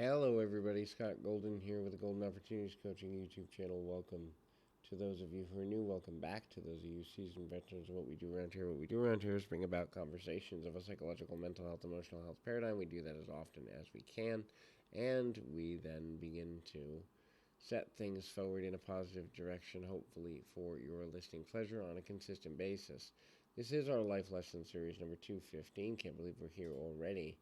Hello, everybody. Scott Golden here with the Golden Opportunities Coaching YouTube channel. Welcome to those of you who are new. Welcome back to those of you seasoned veterans of what we do around here. What we do around here is bring about conversations of a psychological, mental health, emotional health paradigm. We do that as often as we can, and we then begin to set things forward in a positive direction, hopefully for your listening pleasure on a consistent basis. This is our Life Lesson Series number 215. Can't believe we're here already.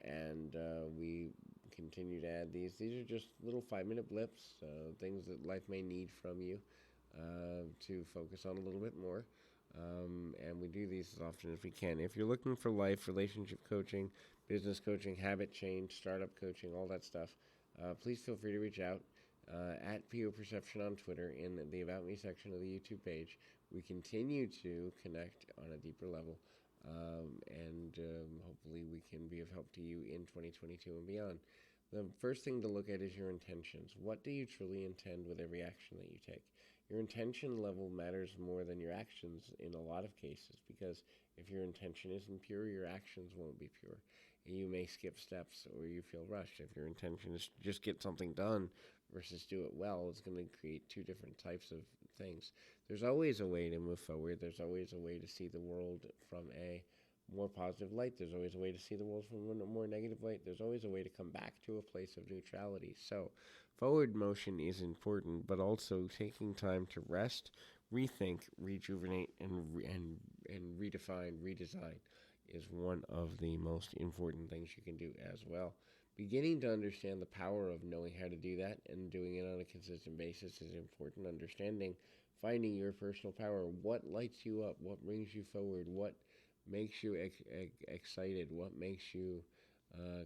And we continue to add these. These are just little 5-minute blips, things that life may need from you to focus on a little bit more. And we do these as often as we can. If you're looking for life, relationship coaching, business coaching, habit change, startup coaching, all that stuff, please feel free to reach out at PO Perception on Twitter in the About Me section of the YouTube page. We continue to connect on a deeper level. And hopefully we can be of help to you in 2022 and beyond. The first thing to look at is your intentions. What do you truly intend with every action that you take? Your intention level matters more than your actions in a lot of cases, because if your intention isn't pure, your actions won't be pure. You may skip steps or you feel rushed. If your intention is to just get something done versus do it well, it's going to create two different types of things. There's always a way to move forward. There's always a way to see the world from a more positive light. There's always a way to see the world from a more negative light. There's always a way to come back to a place of neutrality. So forward motion is important, but also taking time to rest, rethink, rejuvenate, and redefine, redesign is one of the most important things you can do as well. Beginning to understand the power of knowing how to do that and doing it on a consistent basis is important. Understanding, finding your personal power, what lights you up, what brings you forward, what makes you excited, what makes you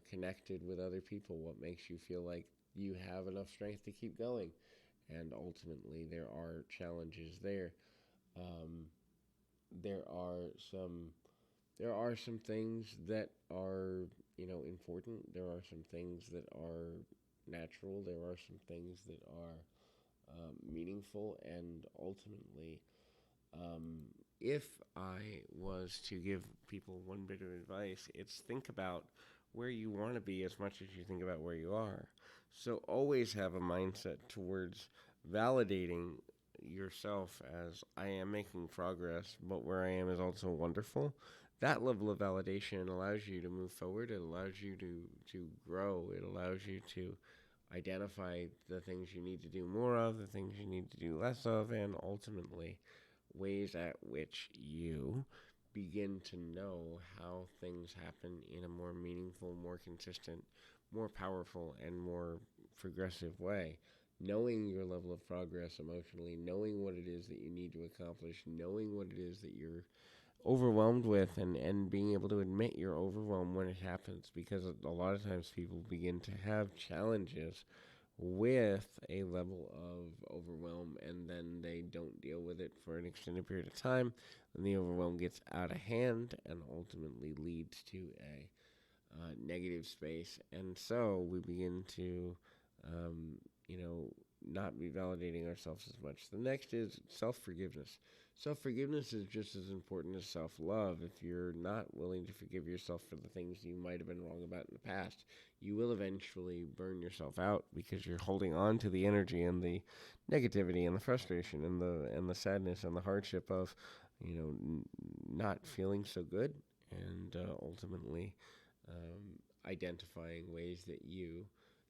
connected with other people, what makes you feel like you have enough strength to keep going. And ultimately, there are challenges there. Um, there are some there are some things that are, important. There are some things that are natural. There are some things that are meaningful. And ultimately, um, if I was to give people one bit of advice, it's think about where you want to be as much as you think about where you are. So always have a mindset towards validating yourself as I am making progress, but where I am is also wonderful. That level of validation allows you to move forward. It allows you to grow. It allows you to identify the things you need to do more of, the things you need to do less of, and ultimately ways at which you begin to know how things happen in a more meaningful, more consistent, more powerful, and more progressive way. Knowing your level of progress emotionally, knowing what it is that you need to accomplish, knowing what it is that you're overwhelmed with, and being able to admit you're overwhelmed when it happens, because a lot of times people begin to have challenges with a level of overwhelm, and then they don't deal with it for an extended period of time, and the overwhelm gets out of hand and ultimately leads to a negative space. And so we begin to, um, not be validating ourselves as much. The next is self-forgiveness. Self-forgiveness is just as important as self-love. If you're not willing to forgive yourself for the things you might have been wrong about in the past, you will eventually burn yourself out, because you're holding on to the energy and the negativity and the frustration and the sadness and the hardship of, not feeling so good, and ultimately identifying ways that you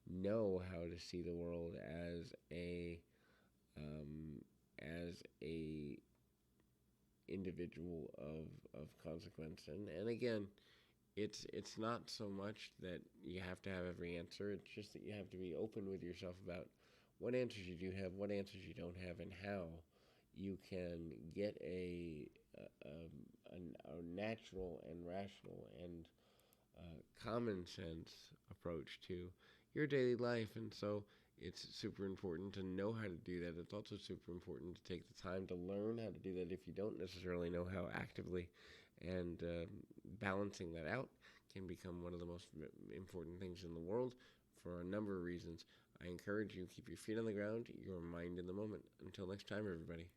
know how to see the world um, as a individual of consequence. And again, it's not so much that you have to have every answer. It's just that you have to be open with yourself about what answers you do have, what answers you don't have, and how you can get a natural and rational and common sense approach to your daily life. And so it's super important to know how to do that. It's also super important to take the time to learn how to do that if you don't necessarily know how actively. And balancing that out can become one of the most important things in the world for a number of reasons. I encourage you, keep your feet on the ground, your mind in the moment. Until next time, everybody.